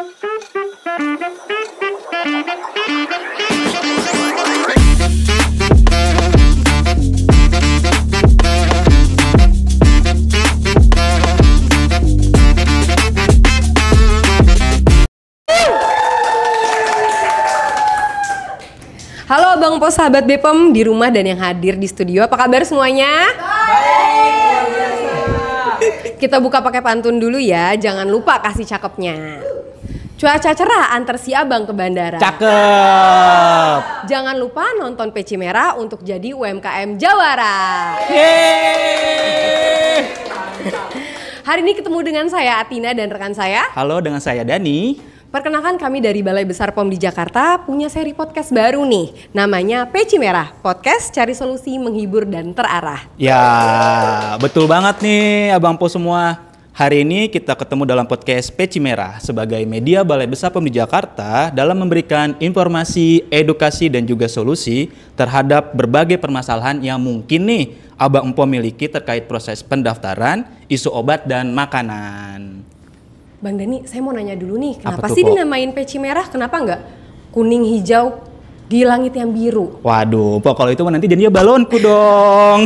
Halo Bang Po, sahabat BPOM di rumah dan yang hadir di studio, apa kabar semuanya? Baik. Kita buka pakai pantun dulu ya, jangan lupa kasih cakepnya. Cuaca cerah antar si abang ke bandara. Cakep. Jangan lupa nonton Peci Merah untuk jadi UMKM Jawara. Yeay. Hari ini ketemu dengan saya Atina dan rekan saya. Halo, dengan saya Dani. Perkenalkan, kami dari Balai Besar POM di Jakarta punya seri podcast baru nih. Namanya Peci Merah, podcast cari solusi, menghibur dan terarah. Ya, betul banget nih Abang Po semua. Hari ini kita ketemu dalam podcast Peci Merah sebagai media Balai Besar POM di Jakarta dalam memberikan informasi, edukasi dan juga solusi terhadap berbagai permasalahan yang mungkin nih Abang Po miliki terkait proses pendaftaran, isu obat dan makanan. Bang Dani, saya mau nanya dulu nih, kenapa tuh, sih Po? dinamain Peci Merah? Kenapa nggak kuning hijau di langit yang biru? Waduh, Po, kalau itu nanti jadinya balonku dong.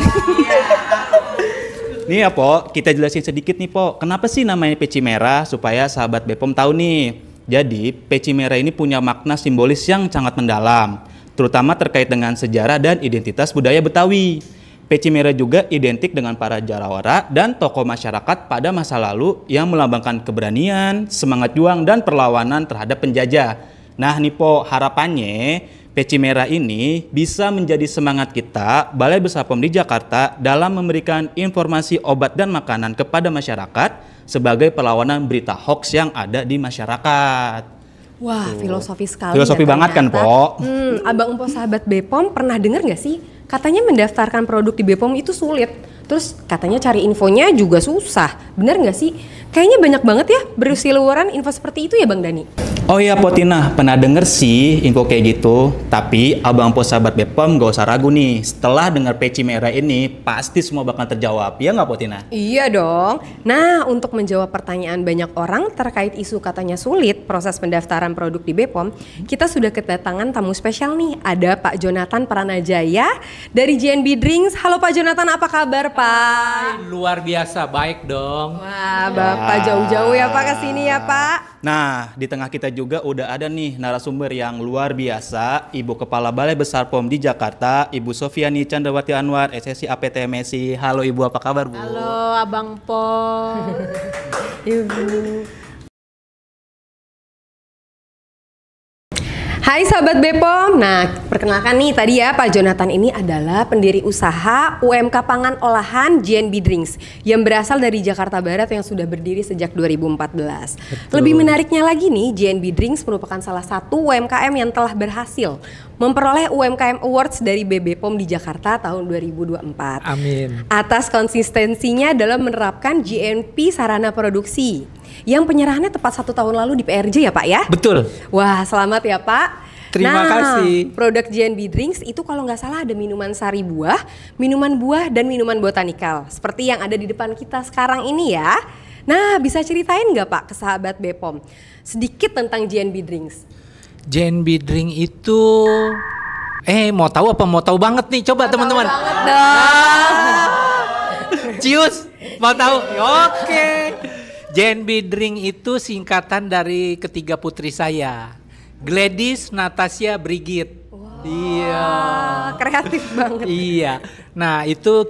Nih ya, Po, kita jelasin sedikit nih, Po. Kenapa sih namanya Peci Merah? Supaya sahabat BPOM tahu nih. Jadi, Peci Merah ini punya makna simbolis yang sangat mendalam, terutama terkait dengan sejarah dan identitas budaya Betawi. Peci Merah juga identik dengan para jawara dan tokoh masyarakat pada masa lalu yang melambangkan keberanian, semangat juang, dan perlawanan terhadap penjajah. Nah nih Po, harapannya Peci Merah ini bisa menjadi semangat kita Balai Besar POM di Jakarta dalam memberikan informasi obat dan makanan kepada masyarakat sebagai perlawanan berita hoax yang ada di masyarakat. Wah, filosofi sekali. Filosofi ya banget ternyata. kan, Po? Abang Po sahabat BPOM pernah dengar nggak sih? Katanya mendaftarkan produk di BPOM itu sulit. Terus katanya cari infonya juga susah. Bener nggak sih? Kayaknya banyak banget ya berseliweran info seperti itu ya Bang Dani? Oh iya Potina, pernah denger sih info kayak gitu. Tapi Abang Po sahabat BPOM gak usah ragu nih. Setelah dengar Peci Merah ini, pasti semua bakal terjawab. Ya nggak Potina? Iya dong. Nah, untuk menjawab pertanyaan banyak orang terkait isu katanya sulit proses pendaftaran produk di BPOM, kita sudah kedatangan tamu spesial nih. Ada Pak Jonathan Pranajaya dari JNB Drinks. Halo Pak Jonathan, apa kabar Pak? Luar biasa, baik dong. Wah, Bapak jauh-jauh ya Pak kesini ya Pak. Nah, di tengah kita juga udah ada nih narasumber yang luar biasa, Ibu Kepala Balai Besar POM di Jakarta, Ibu Sofiani Chandrawati Anwar, SSI APTMSI. Halo Ibu, apa kabar Bu? Halo Abang Po. Ibu. Hai sahabat BPOM, nah perkenalkan nih tadi ya Pak Jonathan ini adalah pendiri usaha UMK Pangan Olahan JNB Drinks yang berasal dari Jakarta Barat yang sudah berdiri sejak 2014. Betul. Lebih menariknya lagi nih, JNB Drinks merupakan salah satu UMKM yang telah berhasil memperoleh UMKM Awards dari BBPOM di Jakarta tahun 2024. Amin. Atas konsistensinya dalam menerapkan GMP sarana produksi yang penyerahannya tepat 1 tahun lalu di PRJ ya Pak ya? Betul. Wah, selamat ya Pak. Terima kasih. Produk JNB Drinks itu kalau nggak salah ada minuman sari buah, minuman buah, dan minuman botanikal. Seperti yang ada di depan kita sekarang ini ya. Nah, bisa ceritain nggak Pak ke sahabat BPOM sedikit tentang JNB Drinks? JNB Drink itu mau tahu apa mau tahu banget nih? Coba teman-teman. Banget dong. Cius, mau tahu? Oke. JNB Drink itu singkatan dari ketiga putri saya. Gladys, Natasha, Brigit. Wow. Iya. Kreatif banget. Iya. Nah, itu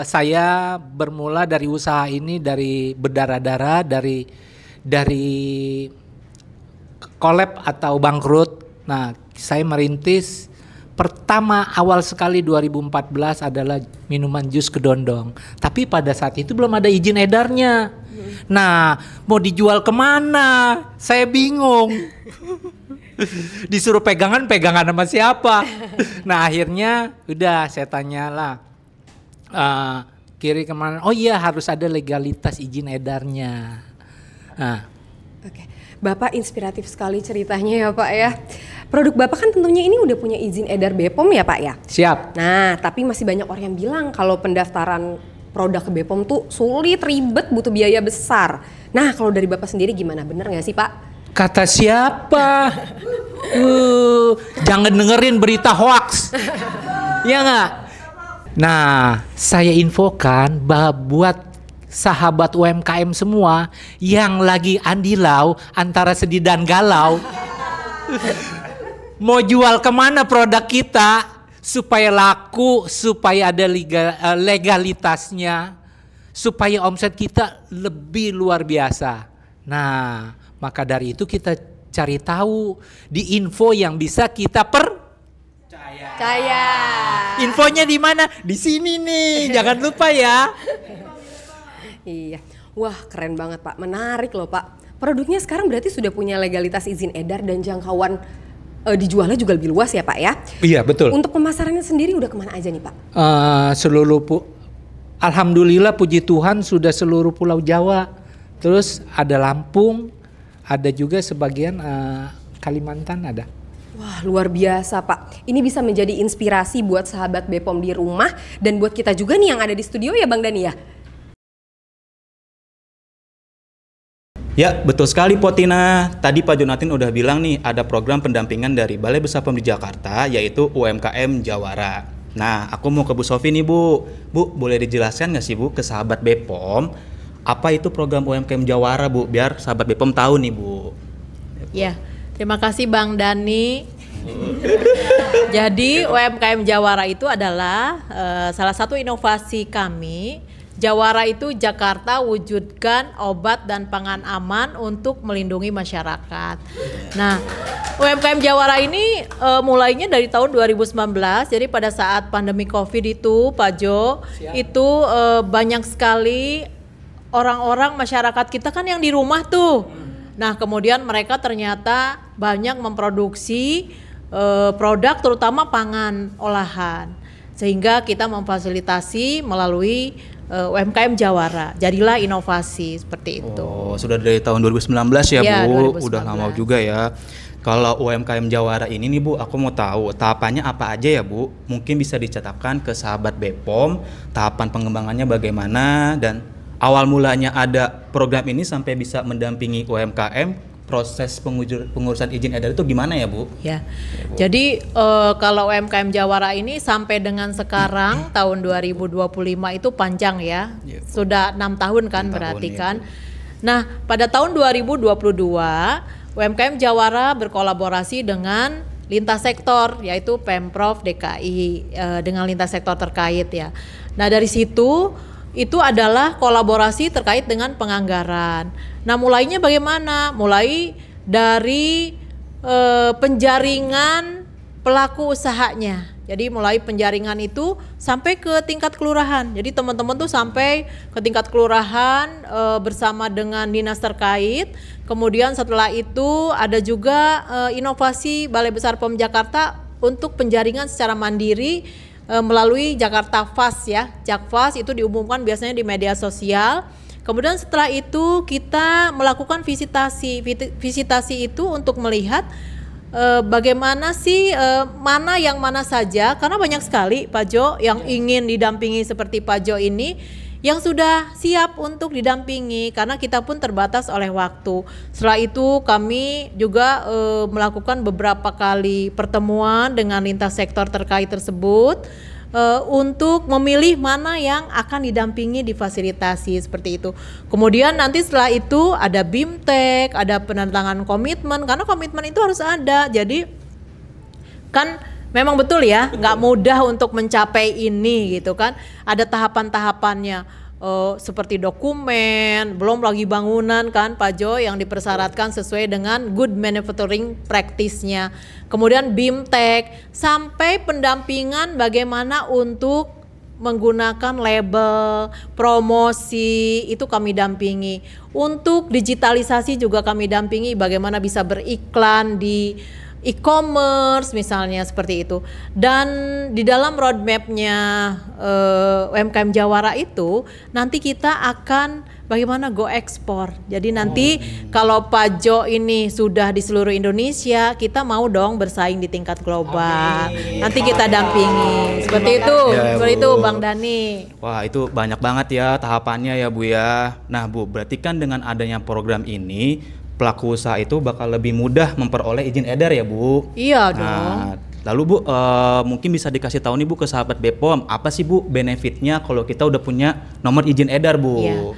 saya bermula dari usaha ini dari berdarah-darah dari collab atau bangkrut. Nah, saya merintis pertama awal sekali 2014 adalah minuman jus kedondong. Tapi pada saat itu belum ada izin edarnya. Nah, mau dijual kemana? Saya bingung. Disuruh pegangan sama siapa? Nah, akhirnya udah saya tanyalah kiri kemana? Oh iya, harus ada legalitas izin edarnya. Nah, Oke, Bapak inspiratif sekali ceritanya ya Pak ya. Produk Bapak kan tentunya ini udah punya izin edar BPOM ya Pak ya? siap. Nah, tapi masih banyak orang yang bilang kalau pendaftaran produk ke BPOM tuh sulit, ribet, butuh biaya besar. Nah, kalau dari Bapak sendiri gimana? Bener nggak sih, Pak? Kata siapa? Jangan dengerin berita hoax. Ya nggak? Nah, saya infokan bahwa buat sahabat UMKM semua yang lagi andilau antara sedih dan galau, mau jual kemana produk kita supaya laku, supaya ada legalitasnya, supaya omset kita lebih luar biasa. Nah, maka dari itu kita cari tahu di info yang bisa kita Percaya. Infonya di mana? Di sini nih, jangan lupa ya. Iya. Wah, keren banget, Pak. Menarik loh, Pak. Produknya sekarang berarti sudah punya legalitas izin edar dan jangkauan dijualnya juga lebih luas ya, Pak ya? Iya, betul. Untuk pemasarannya sendiri udah kemana aja nih, Pak? Alhamdulillah, puji Tuhan sudah seluruh Pulau Jawa. Terus ada Lampung, ada juga sebagian Kalimantan ada. Wah, luar biasa, Pak. Ini bisa menjadi inspirasi buat sahabat BPOM di rumah dan buat kita juga nih yang ada di studio ya, Bang Dani ya? Ya, betul sekali Potina. Tadi Pak Jonathan udah bilang nih ada program pendampingan dari Balai Besar POM di Jakarta yaitu UMKM Jawara. Nah, aku mau ke Bu Sofi nih Bu. Bu, boleh dijelaskan nggak sih Bu ke sahabat BPOM apa itu program UMKM Jawara Bu? Biar sahabat BPOM tahu nih Bu. Ya, terima kasih Bang Dani. Jadi UMKM Jawara itu adalah salah satu inovasi kami. Jawara itu Jakarta wujudkan obat dan pangan aman untuk melindungi masyarakat. Nah, UMKM Jawara ini mulainya dari tahun 2019. Jadi pada saat pandemi Covid itu, Pak Jo, itu banyak sekali orang-orang masyarakat kita kan yang di rumah tuh. Nah, kemudian mereka ternyata banyak memproduksi produk terutama pangan olahan. Sehingga kita memfasilitasi melalui UMKM Jawara. Jadilah inovasi seperti itu. Oh, sudah dari tahun 2019 ya, Ya, Bu. 2019. Udah lama juga ya. Kalau UMKM Jawara ini nih Bu, aku mau tahu tahapannya apa aja ya Bu? Mungkin bisa dicatatkan ke sahabat BPOM, tahapan pengembangannya bagaimana dan awal mulanya ada program ini sampai bisa mendampingi UMKM, proses pengurusan izin edar itu gimana ya Bu? Ya, jadi kalau UMKM Jawara ini sampai dengan sekarang tahun 2025 itu panjang ya, Ya, Bu. sudah 6 tahun kan 6 berarti tahun, ya, kan. Nah, pada tahun 2022 UMKM Jawara berkolaborasi dengan lintas sektor yaitu Pemprov DKI dengan lintas sektor terkait ya. Nah, dari situ itu adalah kolaborasi terkait dengan penganggaran. Nah, mulainya bagaimana? Mulai dari penjaringan pelaku usahanya. Jadi mulai penjaringan itu sampai ke tingkat kelurahan. Jadi teman-teman tuh sampai ke tingkat kelurahan bersama dengan dinas terkait. Kemudian setelah itu ada juga inovasi Balai Besar POM Jakarta untuk penjaringan secara mandiri melalui Jakarta Fast ya. Jakfast itu diumumkan biasanya di media sosial. Kemudian setelah itu kita melakukan visitasi. Visitasi itu untuk melihat bagaimana sih mana saja, karena banyak sekali Pak Jo yang ingin didampingi seperti Pak Jo ini yang sudah siap untuk didampingi karena kita pun terbatas oleh waktu. Setelah itu kami juga melakukan beberapa kali pertemuan dengan lintas sektor terkait tersebut untuk memilih mana yang akan didampingi difasilitasi seperti itu. Kemudian nanti setelah itu ada BIMTEK, ada penandatanganan komitmen karena komitmen itu harus ada. Jadi kan memang betul ya, nggak mudah untuk mencapai ini gitu kan. Ada tahapan-tahapannya seperti dokumen, belum lagi bangunan kan Pak Jo yang dipersyaratkan sesuai dengan good manufacturing practice-nya. Kemudian BIMTEK sampai pendampingan bagaimana untuk menggunakan label, promosi itu kami dampingi. Untuk digitalisasi juga kami dampingi bagaimana bisa beriklan di e-commerce misalnya seperti itu. Dan di dalam roadmap-nya UMKM Jawara itu nanti kita akan bagaimana go ekspor. Jadi nanti kalau Pak Jo ini sudah di seluruh Indonesia, kita mau dong bersaing di tingkat global. Nanti kita dampingi. Seperti itu, Ya, seperti Bu. itu Bang Dani. Wah, itu banyak banget ya tahapannya ya Bu ya. Nah Bu, berarti kan dengan adanya program ini, pelaku usaha itu bakal lebih mudah memperoleh izin edar ya Bu? Iya dong. Nah, lalu Bu, mungkin bisa dikasih tahu nih Bu ke sahabat BPOM, apa sih Bu benefitnya kalau kita udah punya nomor izin edar Bu? Iya.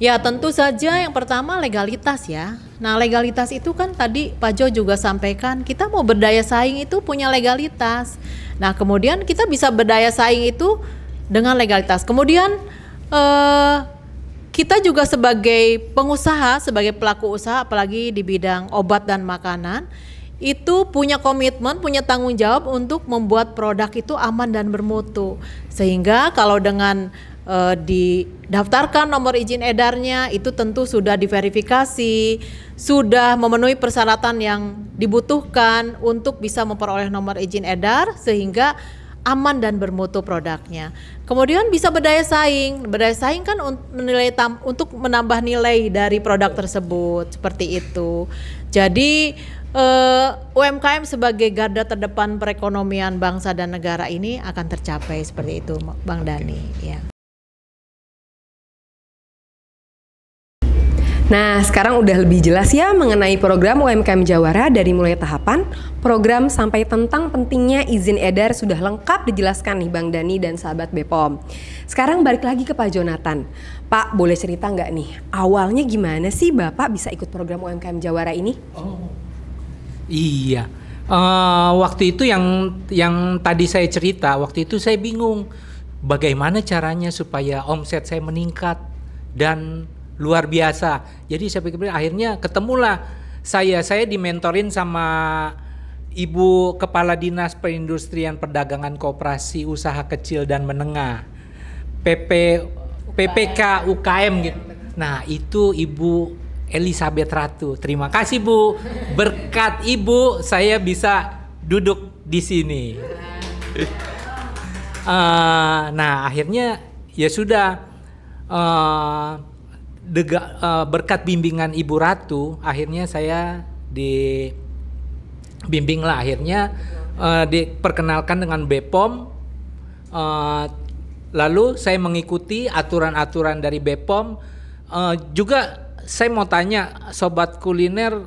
Ya tentu saja yang pertama legalitas ya. Nah legalitas itu kan tadi Pak Jo juga sampaikan, kita mau berdaya saing itu punya legalitas. Nah kemudian kita bisa berdaya saing itu dengan legalitas. Kemudian kita juga sebagai pengusaha, sebagai pelaku usaha apalagi di bidang obat dan makanan, itu punya komitmen, punya tanggung jawab untuk membuat produk itu aman dan bermutu. Sehingga kalau dengan didaftarkan nomor izin edarnya itu tentu sudah diverifikasi, sudah memenuhi persyaratan yang dibutuhkan untuk bisa memperoleh nomor izin edar sehingga aman dan bermutu produknya. Kemudian bisa berdaya saing. Berdaya saing kan untuk menambah nilai dari produk tersebut, seperti itu. Jadi UMKM sebagai garda terdepan perekonomian bangsa dan negara ini akan tercapai seperti itu, Bang Dani. Ya. Nah, sekarang udah lebih jelas ya mengenai program UMKM Jawara dari mulai tahapan, program sampai tentang pentingnya izin edar sudah lengkap dijelaskan nih Bang Dani dan sahabat BPOM. Sekarang balik lagi ke Pak Jonathan. Pak, boleh cerita nggak nih, awalnya gimana sih Bapak bisa ikut program UMKM Jawara ini? Iya, waktu itu yang tadi saya cerita, waktu itu saya bingung bagaimana caranya supaya omset saya meningkat dan luar biasa. Jadi saya pikir akhirnya ketemulah saya dimentorin sama Ibu Kepala Dinas Perindustrian Perdagangan Koperasi Usaha Kecil dan Menengah, PPK UKM gitu. Nah itu Ibu Elizabeth Ratu. Terima kasih Bu. Berkat Ibu saya bisa duduk di sini. Nah akhirnya ya sudah berkat bimbingan Ibu Ratu, akhirnya saya dibimbing lah. Akhirnya diperkenalkan dengan BPOM. Lalu saya mengikuti aturan-aturan dari BPOM. Juga saya mau tanya, sobat kuliner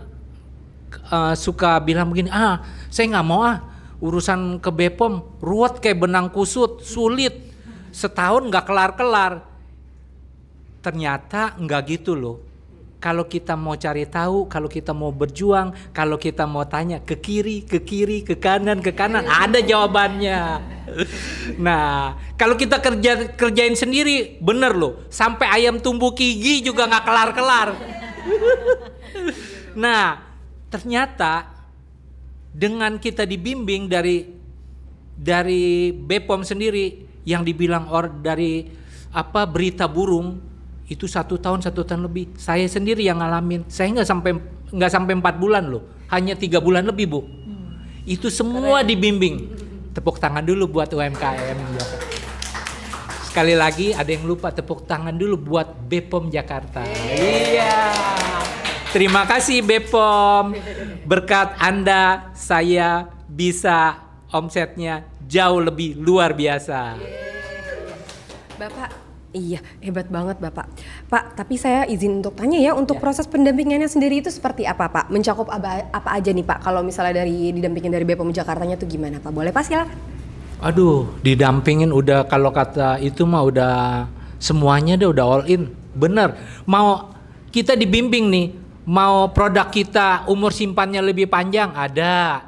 suka bilang begini, saya nggak mau urusan ke BPOM ruwet kayak benang kusut, sulit, setahun nggak kelar-kelar. Ternyata nggak gitu loh. Kalau kita mau cari tahu, kalau kita mau berjuang, kalau kita mau tanya ke kiri, ke kanan, ada jawabannya. Nah, kalau kita kerjain sendiri, bener loh. Sampai ayam tumbuh gigi juga nggak kelar-kelar. Nah, ternyata dengan kita dibimbing dari BPOM sendiri yang dibilang dari berita burung. Itu 1 tahun lebih. Saya sendiri yang ngalamin. Saya nggak sampai 4 bulan loh, hanya 3 bulan lebih Bu. Itu semua dibimbing. Tepuk tangan dulu buat UMKM. Sekali lagi ada yang lupa, tepuk tangan dulu buat BPOM Jakarta. Iya. Terima kasih BPOM. Berkat Anda saya bisa omsetnya jauh lebih luar biasa. Bapak, iya, hebat banget Bapak. Pak, tapi saya izin untuk tanya ya, untuk proses pendampingannya sendiri itu seperti apa Pak? Mencakup apa aja nih Pak? Kalau misalnya didampingin dari BPOM Jakartanya tuh gimana Pak? Boleh Pak, silakan. Aduh, didampingin udah, kalau kata itu mah udah semuanya udah all in. Bener, mau kita dibimbing nih, mau produk kita umur simpannya lebih panjang, ada.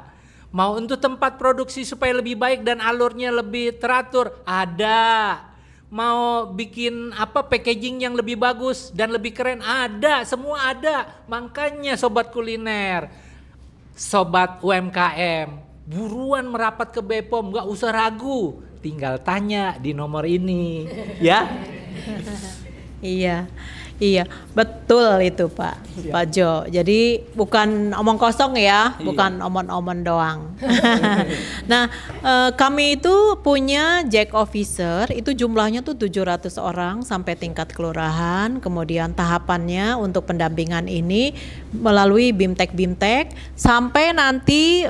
Mau untuk tempat produksi supaya lebih baik dan alurnya lebih teratur, ada. Mau bikin packaging yang lebih bagus dan lebih keren, ada, semua ada. Makanya sobat kuliner, sobat UMKM, buruan merapat ke BPOM, nggak usah ragu, tinggal tanya di nomor ini, ya. Iya. Iya, betul itu Pak Jo. Jadi bukan omong kosong ya, bukan omong-omong doang. Nah, kami itu punya Jack Officer, itu jumlahnya tuh 700 orang sampai tingkat kelurahan. Kemudian tahapannya untuk pendampingan ini melalui BIMTEK sampai nanti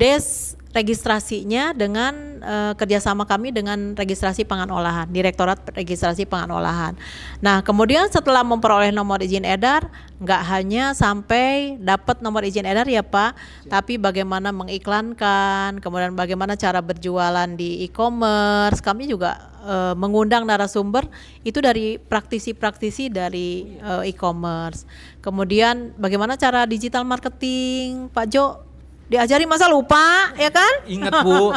des registrasinya dengan kerjasama kami dengan registrasi pangan olahan, Direktorat Registrasi Pangan Olahan. Nah, kemudian setelah memperoleh nomor izin edar, nggak hanya sampai dapat nomor izin edar ya Pak, tapi bagaimana mengiklankan, kemudian bagaimana cara berjualan di e-commerce. Kami juga mengundang narasumber itu dari praktisi-praktisi dari e-commerce. Kemudian bagaimana cara digital marketing, Pak Jo? Diajari masa lupa, ya kan? Ingat Bu,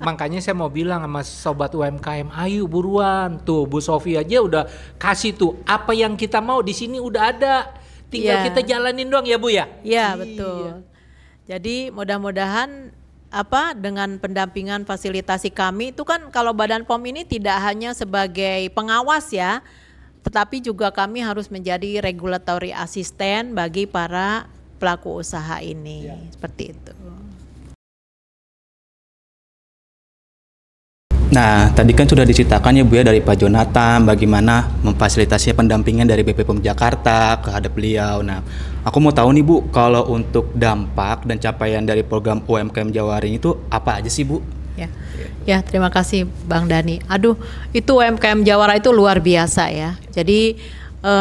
makanya saya mau bilang sama sobat UMKM, ayo buruan. Tuh Bu Sofi aja udah kasih tuh apa yang kita mau di sini udah ada. Tinggal kita jalanin doang ya Bu ya? Iya, betul. Jadi mudah-mudahan dengan pendampingan fasilitasi kami itu kan kalau Badan POM ini tidak hanya sebagai pengawas ya, tetapi juga kami harus menjadi regulatory assistant bagi para pelaku usaha ini, seperti itu. Nah, tadi kan sudah diceritakan ya Bu ya dari Pak Jonathan bagaimana memfasilitasi pendampingan dari BP POM Jakarta kehadap beliau. Nah, aku mau tahu nih Bu, kalau untuk dampak dan capaian dari program UMKM Jawara itu apa aja sih Bu? Ya, terima kasih Bang Dani. Aduh, itu UMKM Jawara itu luar biasa ya. Jadi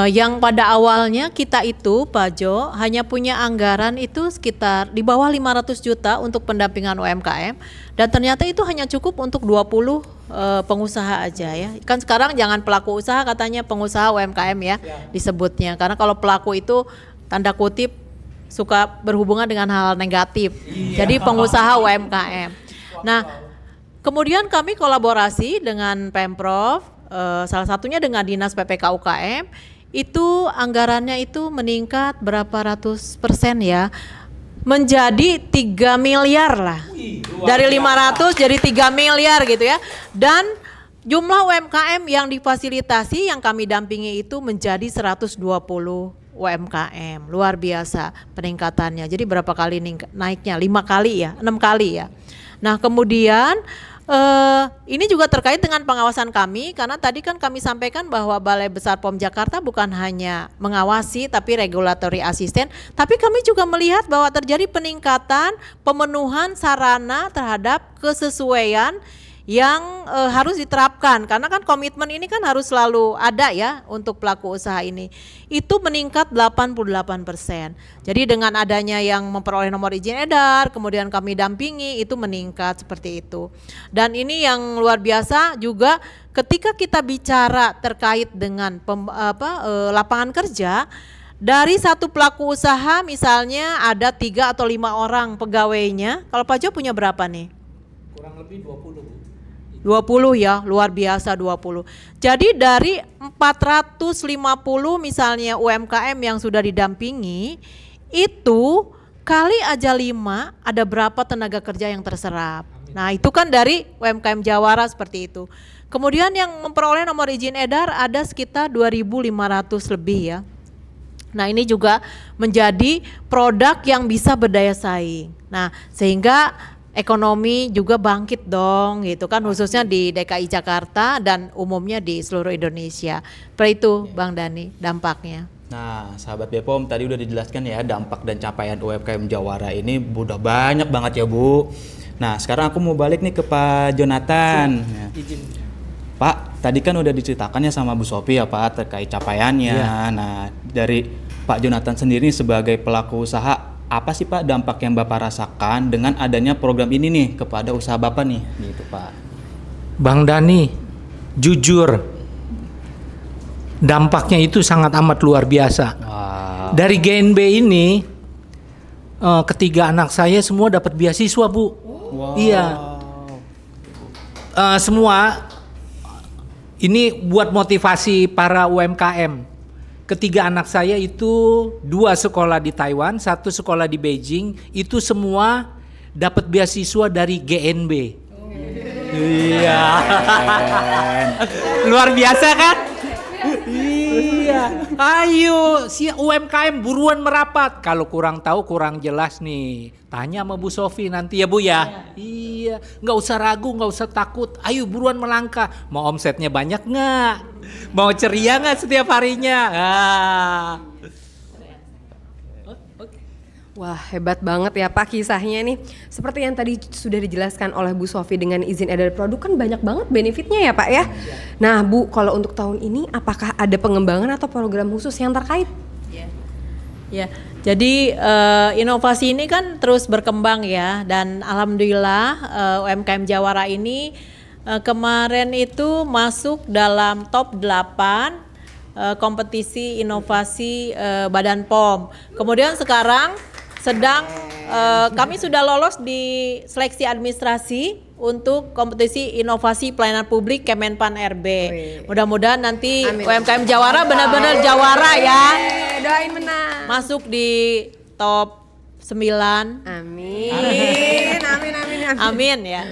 yang pada awalnya kita itu Pak Jo hanya punya anggaran itu sekitar di bawah 500 juta untuk pendampingan UMKM, dan ternyata itu hanya cukup untuk 20 pengusaha aja ya. Kan sekarang jangan pelaku usaha, katanya pengusaha UMKM ya disebutnya, karena kalau pelaku itu tanda kutip suka berhubungan dengan hal negatif. Jadi pengusaha UMKM. Nah, kemudian kami kolaborasi dengan Pemprov, salah satunya dengan Dinas PPK UKM. Itu anggarannya itu meningkat berapa ratus % ya, menjadi 3 miliar lah. Dari 500 jadi 3 miliar gitu ya. Dan jumlah UMKM yang difasilitasi yang kami dampingi itu menjadi 120 UMKM. Luar biasa peningkatannya. Jadi berapa kali naiknya? 5 kali ya, 6 kali ya. Nah, kemudian ini juga terkait dengan pengawasan kami, karena tadi kan kami sampaikan bahwa Balai Besar POM Jakarta bukan hanya mengawasi tapi regulatory assistant, tapi kami juga melihat bahwa terjadi peningkatan pemenuhan sarana terhadap kesesuaian yang harus diterapkan, karena kan komitmen ini kan harus selalu ada ya untuk pelaku usaha ini. Itu meningkat 88%. Jadi dengan adanya yang memperoleh nomor izin edar, kemudian kami dampingi, itu meningkat seperti itu. Dan ini yang luar biasa juga ketika kita bicara terkait dengan lapangan kerja, dari satu pelaku usaha misalnya ada 3 atau 5 orang pegawainya. Kalau Pak Jo punya berapa nih? Kurang lebih 20 Bu. 20 ya, luar biasa 20. Jadi dari 450 misalnya UMKM yang sudah didampingi, itu kali aja 5 ada berapa tenaga kerja yang terserap. Nah, itu kan dari UMKM Jawara seperti itu. Kemudian yang memperoleh nomor izin edar ada sekitar 2.500 lebih ya. Nah, ini juga menjadi produk yang bisa berdaya saing. Nah, sehingga ekonomi juga bangkit dong gitu kan, khususnya di DKI Jakarta dan umumnya di seluruh Indonesia. Seperti itu Bang Dani dampaknya. Nah, sahabat BPOM tadi udah dijelaskan ya dampak dan capaian UMKM Jawara ini udah banyak banget ya Bu. Nah, sekarang aku mau balik nih ke Pak Jonathan. Izin. Pak, tadi kan udah diceritakan ya sama Bu Sofi ya Pak terkait capaiannya. Nah, dari Pak Jonathan sendiri sebagai pelaku usaha, apa sih Pak dampak yang Bapak rasakan dengan adanya program ini nih kepada usaha Bapak nih gitu Pak? Bang Dani, jujur dampaknya itu sangat amat luar biasa. Wow. Dari GNB ini ketiga anak saya semua dapat beasiswa Bu. Wow. Iya. Semua ini buat motivasi para UMKM. Ketiga anak saya itu 2 sekolah di Taiwan, 1 sekolah di Beijing, itu semua dapat beasiswa dari GNB. Iya. Luar biasa kan? Ayo, si UMKM buruan merapat. Kalau kurang tahu, kurang jelas nih, tanya sama Bu Sofi nanti ya Bu ya. Iya, nggak usah ragu, nggak usah takut. Ayo buruan melangkah. Mau omsetnya banyak nggak? Mau ceria nggak setiap harinya? Wah, hebat banget ya Pak kisahnya nih. Seperti yang tadi sudah dijelaskan oleh Bu Sofi, dengan izin edar produk kan banyak banget benefitnya ya Pak ya. Nah Bu, kalau untuk tahun ini apakah ada pengembangan atau program khusus yang terkait? Ya, jadi inovasi ini kan terus berkembang ya, dan alhamdulillah UMKM Jawara ini kemarin itu masuk dalam top 8 kompetisi inovasi Badan POM. Kemudian sekarang sedang kami sudah lolos di seleksi administrasi untuk kompetisi inovasi pelayanan publik Kemenpan RB. Mudah-mudahan nanti UMKM Jawara benar-benar Jawara ya. Doain menang. Masuk di top 9. Amin. Amin. Amin ya.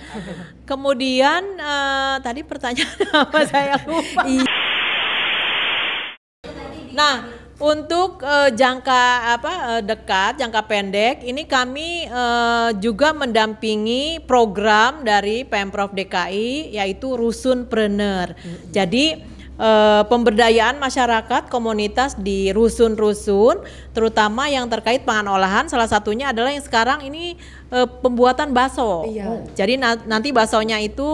Kemudian tadi pertanyaan apa saya lupa. Nah, untuk jangka dekat, jangka pendek, ini kami juga mendampingi program dari Pemprov DKI yaitu Rusunpreneur. Jadi pemberdayaan masyarakat komunitas di rusun-rusun, terutama yang terkait pangan olahan. Salah satunya adalah yang sekarang ini pembuatan bakso. Jadi nanti baksonya itu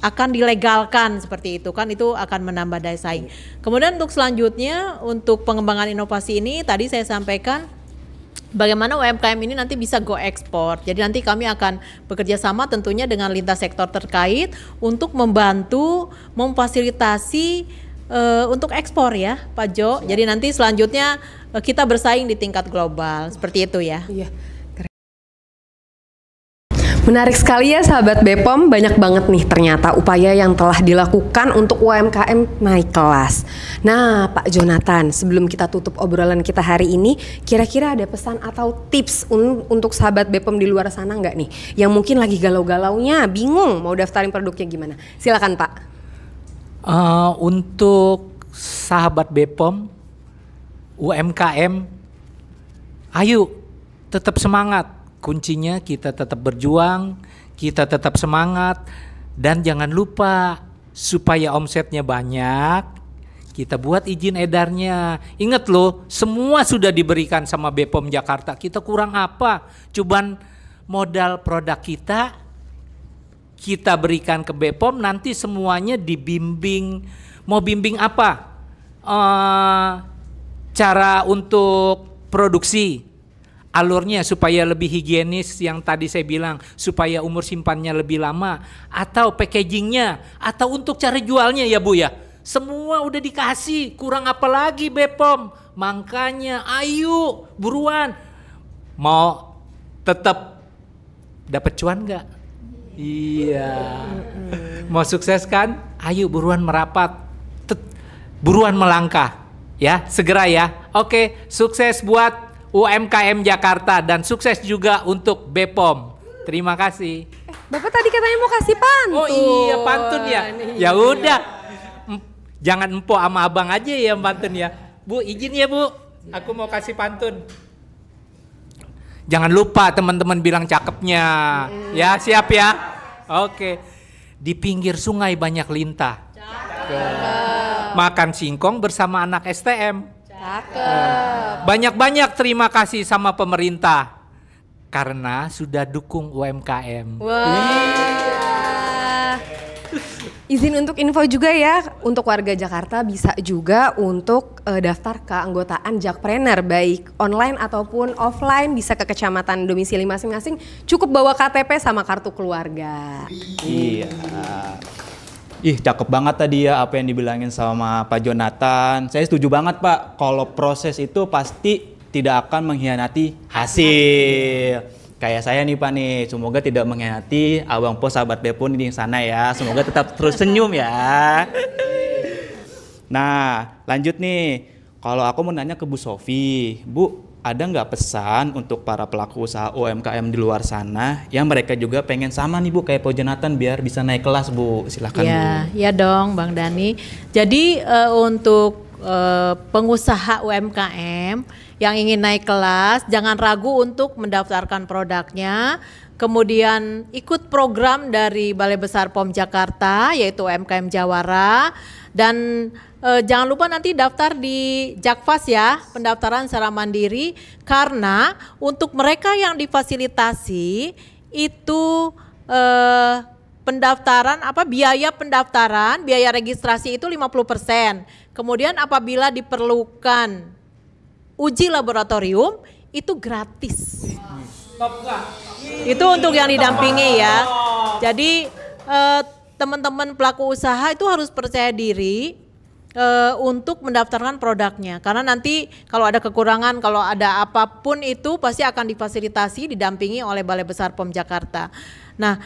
akan dilegalkan seperti itu kan, itu akan menambah daya saing. Kemudian untuk selanjutnya, untuk pengembangan inovasi ini tadi saya sampaikan bagaimana UMKM ini nanti bisa go ekspor. Jadi nanti kami akan bekerja sama tentunya dengan lintas sektor terkait untuk membantu memfasilitasi untuk ekspor ya Pak Jo. Jadi nanti selanjutnya kita bersaing di tingkat global seperti itu ya. Iya. Menarik sekali ya sahabat Bepom, banyak banget nih ternyata upaya yang telah dilakukan untuk UMKM naik kelas. Nah Pak Jonathan, sebelum kita tutup obrolan kita hari ini, kira-kira ada pesan atau tips untuk sahabat Bepom di luar sana nggak nih? Yang mungkin lagi galau-galaunya, bingung mau daftarin produknya gimana? Silakan Pak. Untuk sahabat Bepom, UMKM, ayo tetap semangat. Kuncinya kita tetap berjuang, kita tetap semangat, dan jangan lupa supaya omsetnya banyak, kita buat izin edarnya. Ingat loh, semua sudah diberikan sama Bepom Jakarta. Kita kurang apa? Cuman modal produk kita berikan ke Bepom, nanti semuanya dibimbing. Mau bimbing apa? Cara untuk produksi, alurnya supaya lebih higienis yang tadi saya bilang, supaya umur simpannya lebih lama, atau packagingnya, atau untuk cara jualnya ya Bu ya. Semua udah dikasih, kurang apa lagi Bepom? Makanya ayo buruan. Mau tetap dapat cuan nggak? Iya. Mau sukses kan? Ayo buruan merapat, buruan melangkah ya, segera ya. Oke, sukses buat UMKM Jakarta dan sukses juga untuk Bepom. Terima kasih. Bapak tadi katanya mau kasih pantun. Oh iya, pantun ya. Ya udah. Jangan empo sama abang aja ya pantun ya. Bu, izin ya Bu. Aku mau kasih pantun. Jangan lupa teman-teman bilang cakepnya. Ya, siap ya. Oke. Di pinggir sungai banyak lintah. Makan singkong bersama anak STM. Banyak-banyak terima kasih sama pemerintah karena sudah dukung UMKM. Wah. Izin untuk info juga ya, untuk warga Jakarta bisa juga untuk daftar keanggotaan Jakpreneur, baik online ataupun offline, bisa ke kecamatan domisili masing-masing, cukup bawa KTP sama kartu keluarga. Iya. Ih, cakep banget tadi ya apa yang dibilangin sama Pak Jonathan. Saya setuju banget Pak, kalau proses itu pasti tidak akan mengkhianati hasil. Kayak saya nih Pak nih, semoga tidak mengkhianati Abang Po sahabat Bepom di sana ya. Semoga tetap terus senyum ya. Nah, lanjut nih. Kalau aku mau nanya ke Bu Sofi, Bu, ada nggak pesan untuk para pelaku usaha UMKM di luar sana yang mereka juga pengen sama nih Bu kayak Pak Jonathan biar bisa naik kelas Bu? Silakan ya, Bu. Ya dong Bang Dani. Jadi untuk pengusaha UMKM yang ingin naik kelas, jangan ragu untuk mendaftarkan produknya. Kemudian ikut program dari Balai Besar POM Jakarta yaitu UMKM Jawara, dan jangan lupa nanti daftar di Jakfas ya, pendaftaran secara mandiri, karena untuk mereka yang difasilitasi itu pendaftaran biaya registrasi itu 50%. Kemudian apabila diperlukan uji laboratorium itu gratis. Itu untuk yang didampingi ya. Jadi teman-teman pelaku usaha itu harus percaya diri untuk mendaftarkan produknya, karena nanti kalau ada kekurangan, kalau ada apapun itu pasti akan difasilitasi, didampingi oleh Balai Besar POM Jakarta. Nah,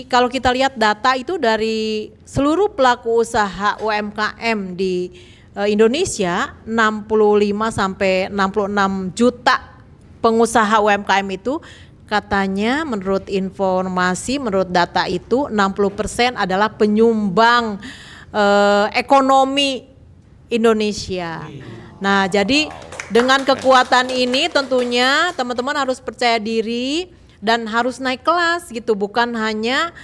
kalau kita lihat data itu dari seluruh pelaku usaha UMKM di Indonesia, 65 sampai 66 juta pengusaha UMKM itu, katanya menurut informasi, menurut data itu 60% adalah penyumbang ekonomi Indonesia. Nah, jadi dengan kekuatan ini tentunya teman-teman harus percaya diri dan harus naik kelas gitu, bukan hanya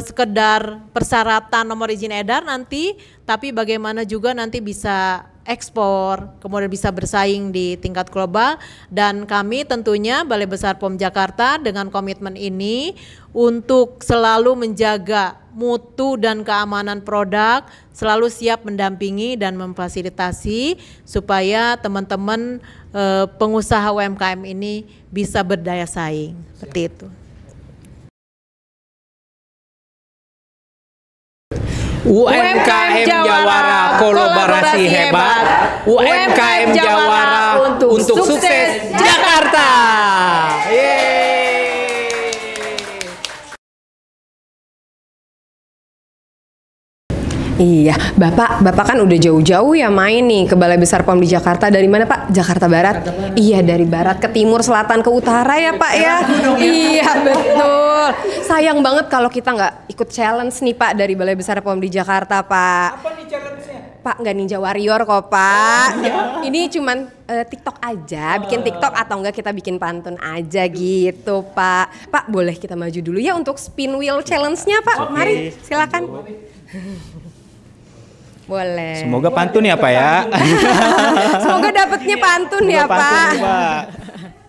sekedar persyaratan nomor izin edar nanti, tapi bagaimana juga nanti bisa ekspor, kemudian bisa bersaing di tingkat global. Dan kami tentunya Balai Besar POM Jakarta dengan komitmen ini untuk selalu menjaga mutu dan keamanan produk, selalu siap mendampingi dan memfasilitasi supaya teman-teman pengusaha UMKM ini bisa berdaya saing. Seperti itu. UMKM Jawara kolaborasi hebat. UMKM Jawara untuk sukses Jakarta. Iya, Bapak kan udah jauh-jauh ya main nih ke Balai Besar POM di Jakarta. Dari mana Pak? Jakarta Barat? Iya, dari barat ke timur, selatan ke utara ya Pak ya? Iya, betul. Sayang banget kalau kita nggak ikut challenge nih Pak dari Balai Besar POM di Jakarta Pak. Apa nih challenge-nya? Pak, nggak Ninja Warrior kok Pak. Ini cuman TikTok aja, bikin TikTok atau enggak kita bikin pantun aja gitu Pak. Pak, boleh kita maju dulu ya untuk spin wheel challenge-nya Pak. Mari, silakan. Boleh. Semoga pantun ya Pak ya. Semoga dapetnya pantun ya Pak.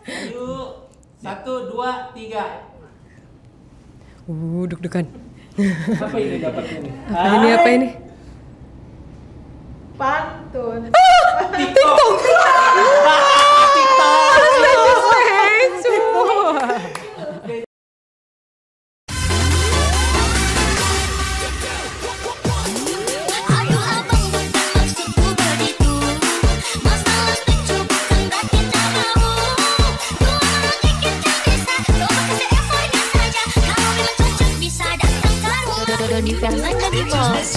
Ayo, 1, 2, 3. Deg-degan. Apa ini dapatnya nih? Apa ini? Pantun. TikTok. Ayo abang bermaksudku begitu, masalah lucu bukan berarti tak mau. Dua orang dikit tak bisa, coba kasih effortnya saja. Kalau memang cocok bisa datang ke rumah. Doni Fernanda di Bos.